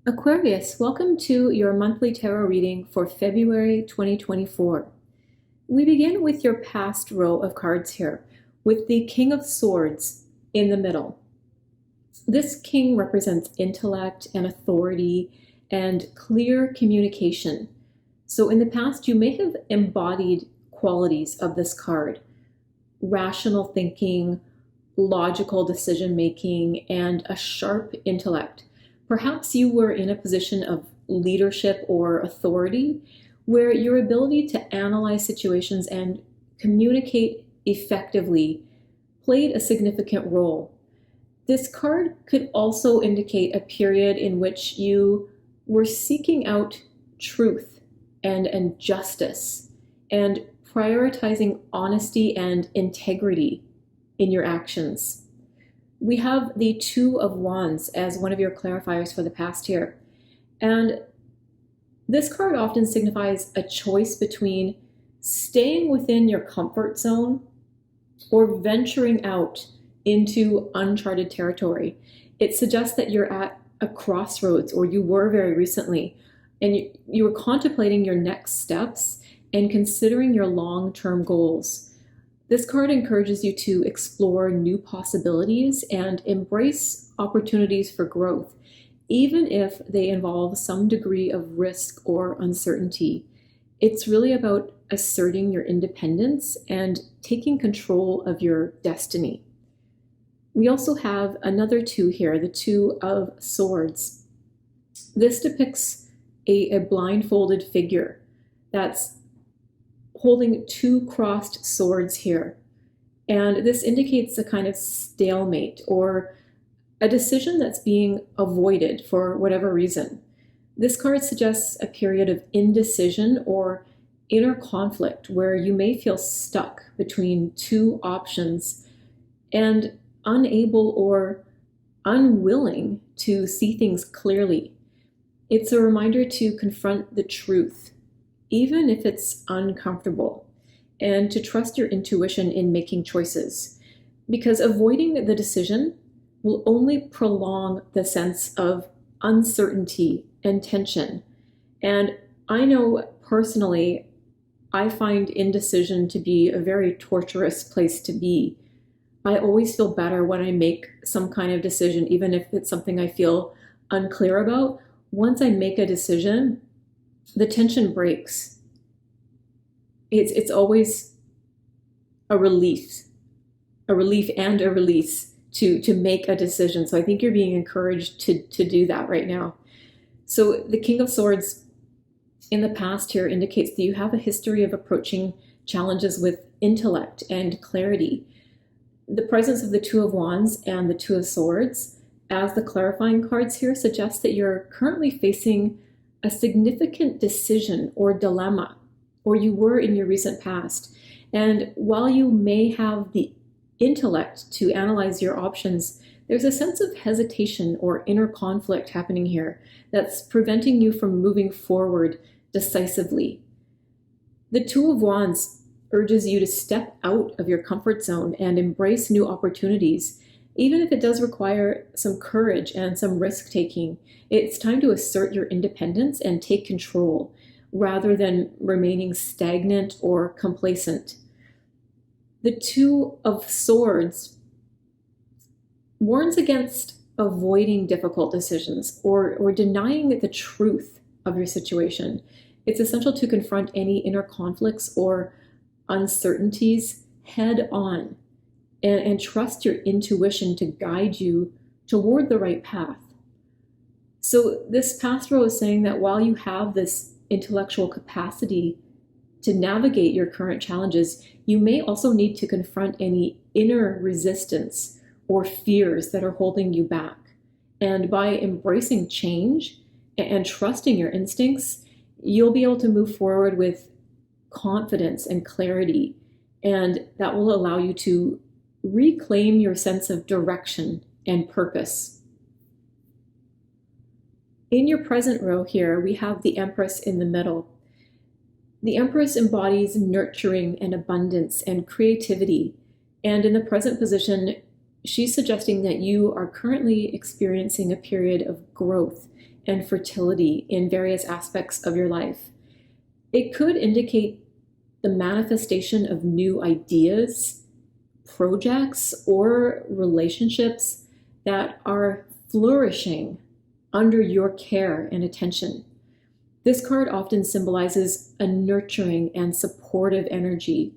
Aquarius, welcome to your monthly tarot reading for February 2024. We begin with your past row of cards here, with the King of Swords in the middle. This king represents intellect and authority and clear communication. So in the past, you may have embodied qualities of this card: rational thinking, logical decision making, and a sharp intellect. Perhaps you were in a position of leadership or authority where your ability to analyze situations and communicate effectively played a significant role. This card could also indicate a period in which you were seeking out truth and justice and prioritizing honesty and integrity in your actions. We have the Two of Wands as one of your clarifiers for the past here. And this card often signifies a choice between staying within your comfort zone or venturing out into uncharted territory. It suggests that you're at a crossroads, or you were very recently, and you were contemplating your next steps and considering your long-term goals. This card encourages you to explore new possibilities and embrace opportunities for growth, even if they involve some degree of risk or uncertainty. It's really about asserting your independence and taking control of your destiny. We also have another two here, the Two of Swords. This depicts a blindfolded figure that's holding two crossed swords here. And this indicates a kind of stalemate or a decision that's being avoided for whatever reason. This card suggests a period of indecision or inner conflict where you may feel stuck between two options and unable or unwilling to see things clearly. It's a reminder to confront the truth, even if it's uncomfortable, and to trust your intuition in making choices, because avoiding the decision will only prolong the sense of uncertainty and tension. And I know personally, I find indecision to be a very torturous place to be. I always feel better when I make some kind of decision, even if it's something I feel unclear about. Once I make a decision, the tension breaks. It's always a relief and a release to make a decision. So I think you're being encouraged to do that right now. So the King of Swords in the past here indicates that you have a history of approaching challenges with intellect and clarity. The presence of the Two of Wands and the Two of Swords as the clarifying cards here suggests that you're currently facing a significant decision or dilemma, or you were in your recent past. And while you may have the intellect to analyze your options, there's a sense of hesitation or inner conflict happening here that's preventing you from moving forward decisively. The Two of Wands urges you to step out of your comfort zone and embrace new opportunities, even if it does require some courage and some risk-taking. It's time to assert your independence and take control, rather than remaining stagnant or complacent. The Two of Swords warns against avoiding difficult decisions or denying the truth of your situation. It's essential to confront any inner conflicts or uncertainties head on and trust your intuition to guide you toward the right path. So this pastoral is saying that while you have this intellectual capacity to navigate your current challenges, you may also need to confront any inner resistance or fears that are holding you back. And by embracing change and trusting your instincts, you'll be able to move forward with confidence and clarity, and that will allow you to reclaim your sense of direction and purpose. In your present row here, we have the Empress in the middle. The Empress embodies nurturing and abundance and creativity, and in the present position, she's suggesting that you are currently experiencing a period of growth and fertility in various aspects of your life. It could indicate the manifestation of new ideas, projects, or relationships that are flourishing under your care and attention. This card often symbolizes a nurturing and supportive energy,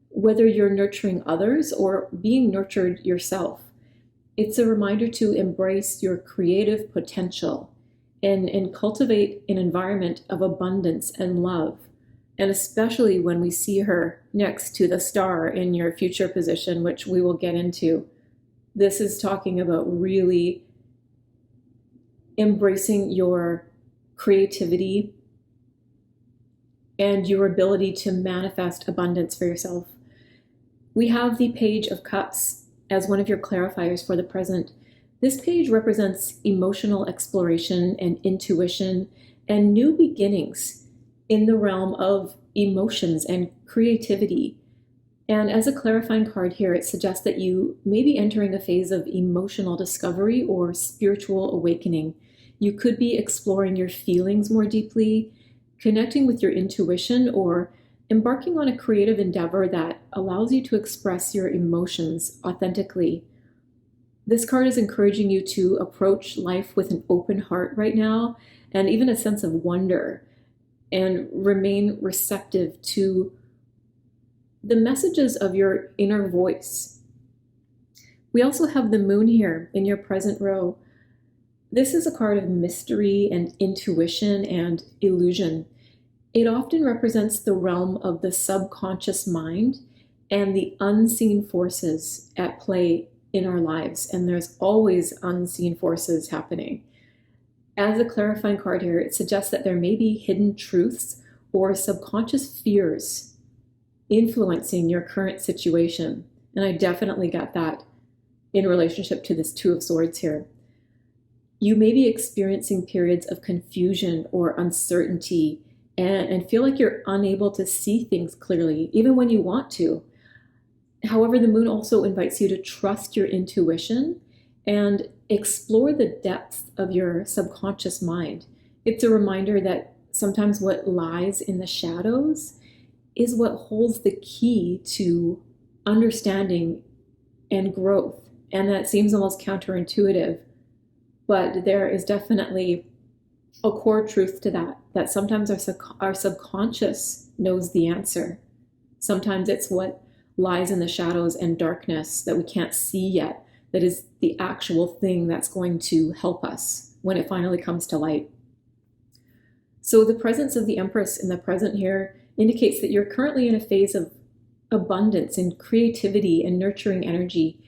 whether you're nurturing others or being nurtured yourself. It's a reminder to embrace your creative potential and cultivate an environment of abundance and love. And especially when we see her next to the star in your future position, which we will get into, this is talking about really embracing your creativity and your ability to manifest abundance for yourself. We have the Page of Cups as one of your clarifiers for the present. This page represents emotional exploration and intuition and new beginnings in the realm of emotions and creativity. And as a clarifying card here, it suggests that you may be entering a phase of emotional discovery or spiritual awakening. You could be exploring your feelings more deeply, connecting with your intuition, or embarking on a creative endeavor that allows you to express your emotions authentically. This card is encouraging you to approach life with an open heart right now, and even a sense of wonder, and remain receptive to the messages of your inner voice. We also have the Moon here in your present row. This is a card of mystery and intuition and illusion. It often represents the realm of the subconscious mind and the unseen forces at play in our lives. And there's always unseen forces happening. As a clarifying card here, it suggests that there may be hidden truths or subconscious fears influencing your current situation. And I definitely get that in relationship to this Two of Swords here. You may be experiencing periods of confusion or uncertainty and feel like you're unable to see things clearly, even when you want to. However, the Moon also invites you to trust your intuition and explore the depth of your subconscious mind. It's a reminder that sometimes what lies in the shadows is what holds the key to understanding and growth. And that seems almost counterintuitive, but there is definitely a core truth to that sometimes our subconscious knows the answer. Sometimes it's what lies in the shadows and darkness that we can't see yet that is the actual thing that's going to help us when it finally comes to light. So the presence of the Empress in the present here indicates that you're currently in a phase of abundance and creativity and nurturing energy,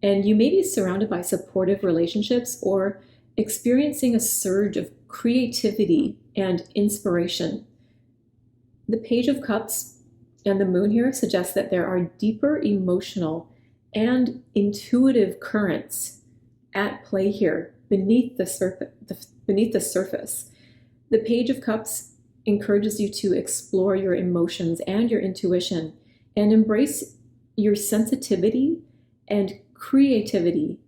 and you may be surrounded by supportive relationships or experiencing a surge of creativity and inspiration. The Page of Cups and the Moon here suggests that there are deeper emotional and intuitive currents at play here beneath the surface. The Page of Cups encourages you to explore your emotions and your intuition and embrace your sensitivity and creativity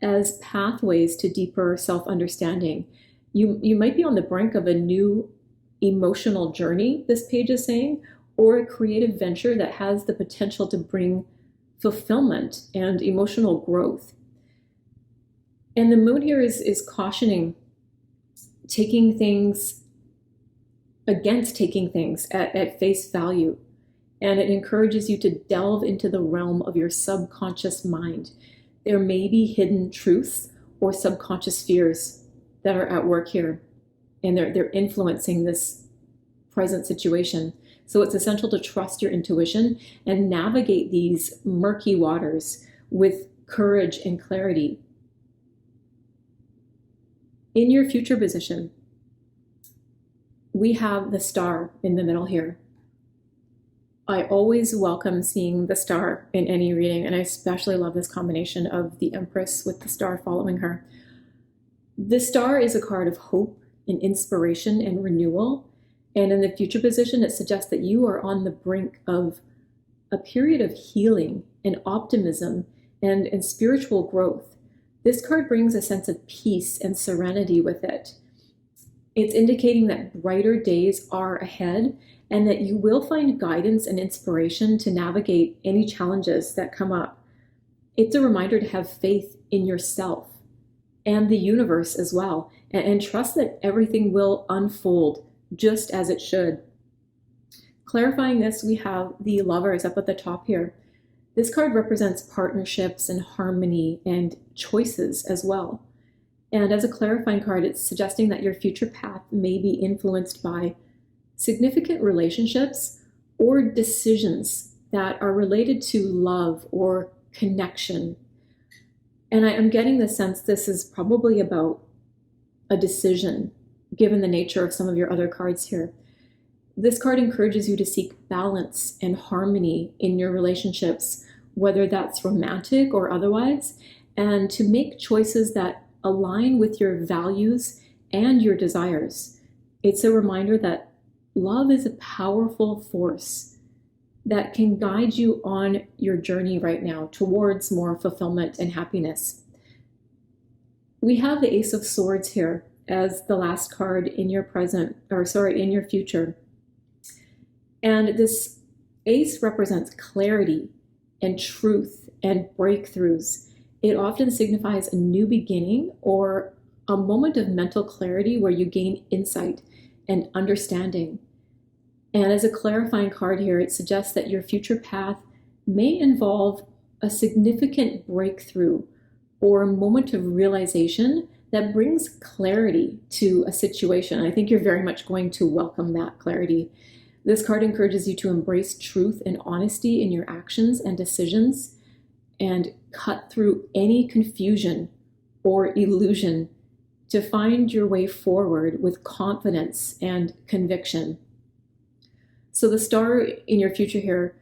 as pathways to deeper self-understanding. You might be on the brink of a new emotional journey, this page is saying, or a creative venture that has the potential to bring fulfillment and emotional growth. And the Moon here is cautioning against taking things at face value. And it encourages you to delve into the realm of your subconscious mind. There may be hidden truths or subconscious fears that are at work here, and they're influencing this present situation. So it's essential to trust your intuition and navigate these murky waters with courage and clarity. In your future position, we have the star in the middle here. I always welcome seeing the star in any reading, and I especially love this combination of the Empress with the star following her. The star is a card of hope and inspiration and renewal, and in the future position, it suggests that you are on the brink of a period of healing and optimism and spiritual growth. This card brings a sense of peace and serenity with it. It's indicating that brighter days are ahead and that you will find guidance and inspiration to navigate any challenges that come up. It's a reminder to have faith in yourself and the universe as well, and trust that everything will unfold just as it should. Clarifying this, we have the Lovers up at the top here. This card represents partnerships and harmony and choices as well. And as a clarifying card, it's suggesting that your future path may be influenced by significant relationships or decisions that are related to love or connection. And I'm getting the sense this is probably about a decision, given the nature of some of your other cards here. This card encourages you to seek balance and harmony in your relationships, whether that's romantic or otherwise, and to make choices that align with your values and your desires. It's a reminder that love is a powerful force that can guide you on your journey right now towards more fulfillment and happiness. We have the Ace of Swords here as the last card in your in your future. And this ace represents clarity and truth and breakthroughs. It often signifies a new beginning or a moment of mental clarity where you gain insight and understanding. And as a clarifying card here, it suggests that your future path may involve a significant breakthrough or a moment of realization that brings clarity to a situation. I think you're very much going to welcome that clarity. This card encourages you to embrace truth and honesty in your actions and decisions and cut through any confusion or illusion to find your way forward with confidence and conviction. So the star in your future here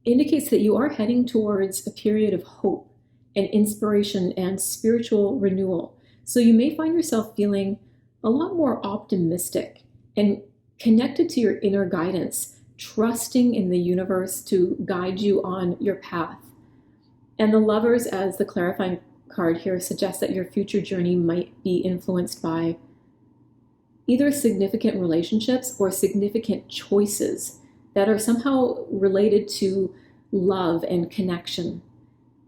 indicates that you are heading towards a period of hope and inspiration and spiritual renewal. So you may find yourself feeling a lot more optimistic and connected to your inner guidance, trusting in the universe to guide you on your path. And the Lovers, as the clarifying card here, suggests that your future journey might be influenced by either significant relationships or significant choices that are somehow related to love and connection.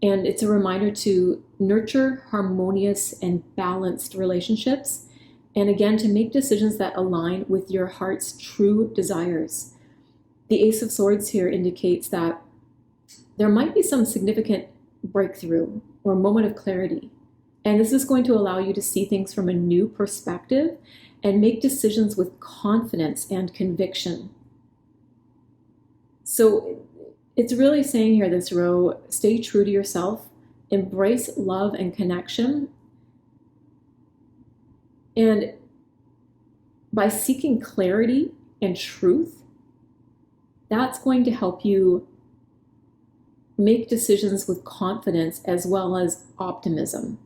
And it's a reminder to nurture harmonious and balanced relationships, and again, to make decisions that align with your heart's true desires. The Ace of Swords here indicates that there might be some significant breakthrough or moment of clarity. And this is going to allow you to see things from a new perspective and make decisions with confidence and conviction. So it's really saying here, this row, stay true to yourself, embrace love and connection. And by seeking clarity and truth, that's going to help you make decisions with confidence as well as optimism.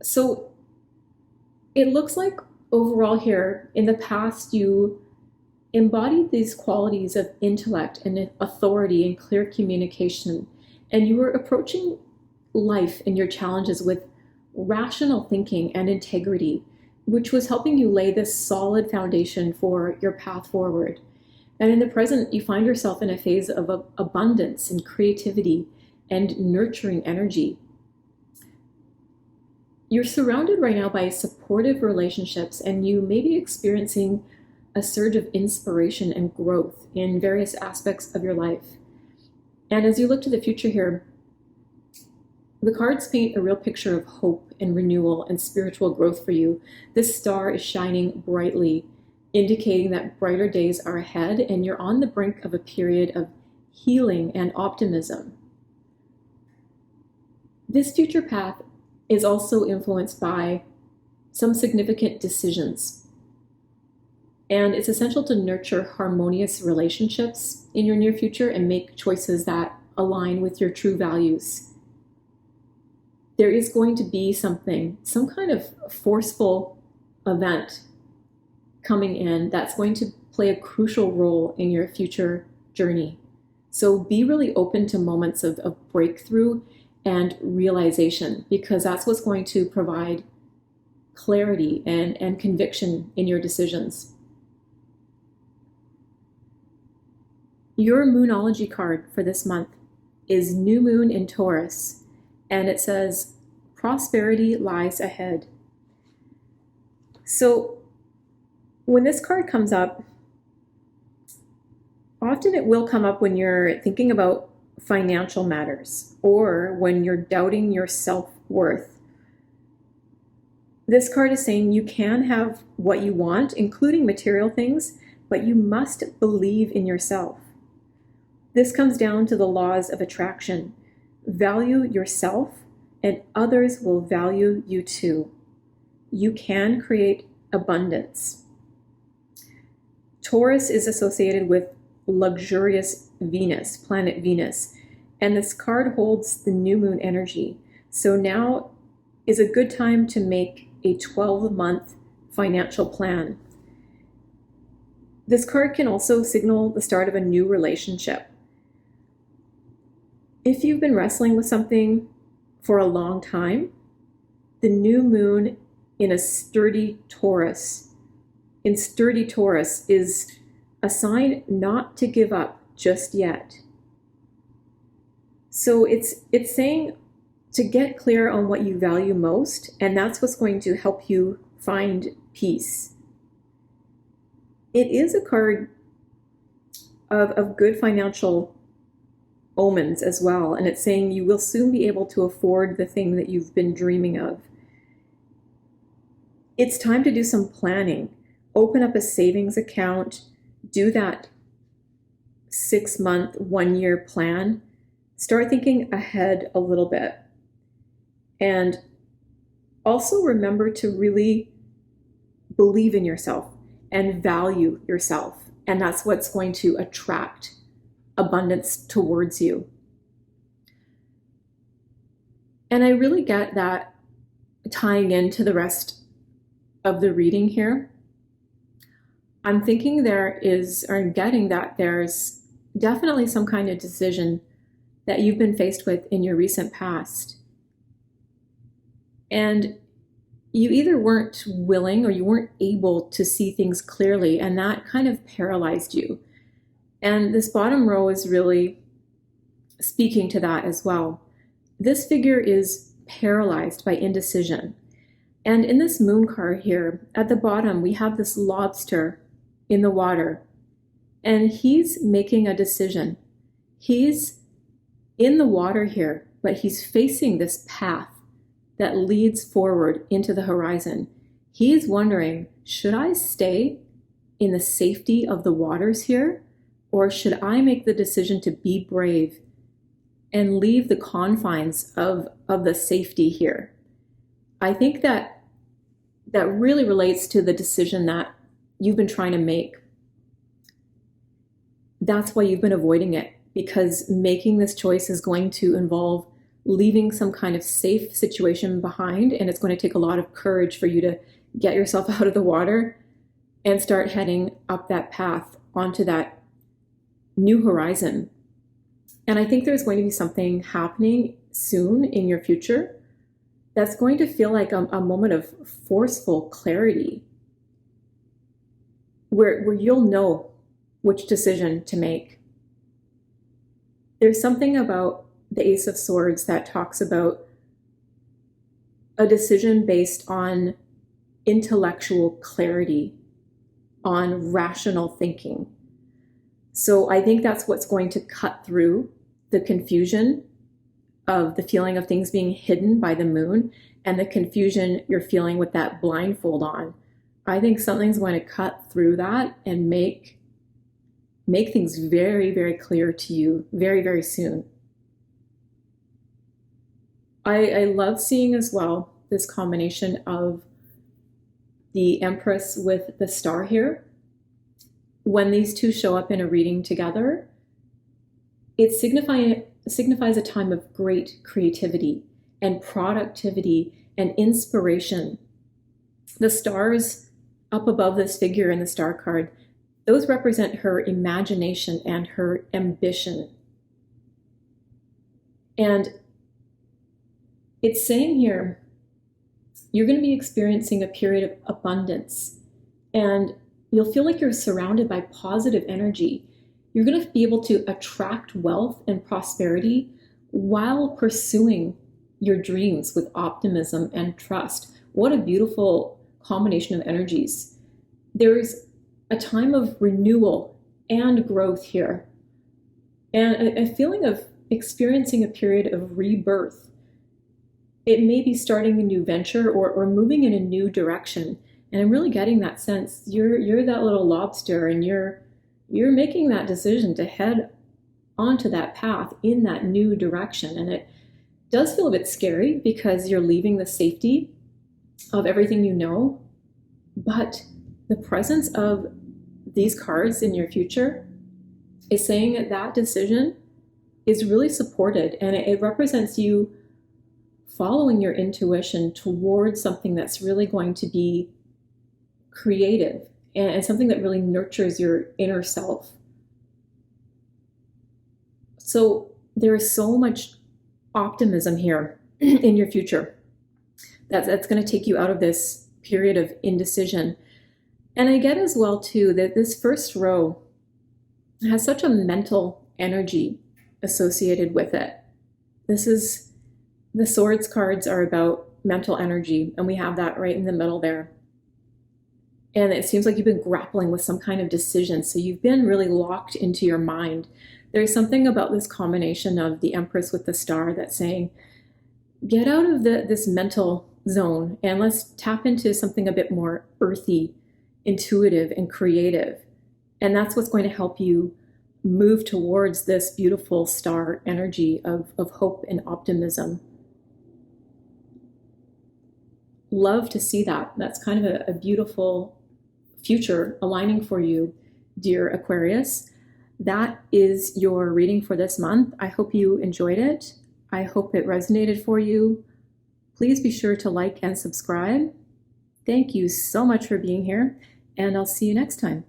So it looks like overall here, in the past, you embodied these qualities of intellect and authority and clear communication, and you were approaching life and your challenges with rational thinking and integrity, which was helping you lay this solid foundation for your path forward. And in the present, you find yourself in a phase of abundance and creativity and nurturing energy. You're surrounded right now by supportive relationships, and you may be experiencing a surge of inspiration and growth in various aspects of your life. And as you look to the future here, the cards paint a real picture of hope and renewal and spiritual growth for you. This star is shining brightly, indicating that brighter days are ahead, and you're on the brink of a period of healing and optimism. This future path is also influenced by some significant decisions. And it's essential to nurture harmonious relationships in your near future and make choices that align with your true values. There is going to be some kind of forceful event coming in that's going to play a crucial role in your future journey. So be really open to moments of breakthrough and realization, because that's what's going to provide clarity and conviction in your decisions. Your Moonology card for this month is New Moon in Taurus, and it says, prosperity lies ahead. So when this card comes up, often it will come up when you're thinking about financial matters or when you're doubting your self-worth. This card is saying you can have what you want, including material things, but you must believe in yourself. This comes down to the laws of attraction. Value yourself, and others will value you too. You can create abundance. Taurus is associated with luxurious Venus, planet Venus, and this card holds the new moon energy. So now is a good time to make a 12-month financial plan. This card can also signal the start of a new relationship. If you've been wrestling with something for a long time, the new moon in sturdy Taurus is a sign not to give up just yet. So it's saying to get clear on what you value most, and that's what's going to help you find peace. It is a card of good financial omens as well, and it's saying you will soon be able to afford the thing that you've been dreaming of. It's time to do some planning. Open up a savings account, do that 6-month, 1-year plan. Start thinking ahead a little bit. And also remember to really believe in yourself and value yourself. And that's what's going to attract abundance towards you. And I really get that tying into the rest of the reading here. I'm thinking I'm getting that there's definitely some kind of decision that you've been faced with in your recent past. And you either weren't willing or you weren't able to see things clearly, and that kind of paralyzed you. And this bottom row is really speaking to that as well. This figure is paralyzed by indecision. And in this moon card here, at the bottom, we have this lobster in the water, and he's making a decision. He's in the water here, but he's facing this path that leads forward into the horizon. He's wondering, should I stay in the safety of the waters here, or should I make the decision to be brave and leave the confines of the safety here? I think that really relates to the decision that you've been trying to make. That's why you've been avoiding it, because making this choice is going to involve leaving some kind of safe situation behind, and it's going to take a lot of courage for you to get yourself out of the water and start heading up that path onto that new horizon. And I think there's going to be something happening soon in your future that's going to feel like a moment of forceful clarity, where you'll know which decision to make. There's something about the Ace of Swords that talks about a decision based on intellectual clarity, on rational thinking. So I think that's what's going to cut through the confusion of the feeling of things being hidden by the moon and the confusion you're feeling with that blindfold on. I think something's going to cut through that and make things very, very clear to you very, very soon. I love seeing as well this combination of the Empress with the star here. When these two show up in a reading together, it signifies a time of great creativity and productivity and inspiration. The stars up above this figure in the star card, those represent her imagination and her ambition. And it's saying here, you're going to be experiencing a period of abundance, and you'll feel like you're surrounded by positive energy. You're going to be able to attract wealth and prosperity while pursuing your dreams with optimism and trust. What a beautiful combination of energies. There's a time of renewal and growth here, and a feeling of experiencing a period of rebirth. It may be starting a new venture or moving in a new direction. And I'm really getting that sense you're that little lobster, and you're making that decision to head onto that path in that new direction. And it does feel a bit scary because you're leaving the safety of everything you know, but the presence of these cards in your future is saying that that decision is really supported, and it represents you following your intuition towards something that's really going to be creative and something that really nurtures your inner self. So there is so much optimism here in your future that's going to take you out of this period of indecision. And I get as well too that this first row has such a mental energy associated with it. The Swords cards are about mental energy, and we have that right in the middle there. And it seems like you've been grappling with some kind of decision, so you've been really locked into your mind. There's something about this combination of the Empress with the star that's saying, get out of this mental zone and let's tap into something a bit more earthy, intuitive, and creative. And that's what's going to help you move towards this beautiful star energy of hope and optimism. Love to see that. That's kind of a beautiful future aligning for you, dear Aquarius. That is your reading for this month. I hope you enjoyed it. I hope it resonated for you. Please be sure to like and subscribe. Thank you so much for being here, and I'll see you next time.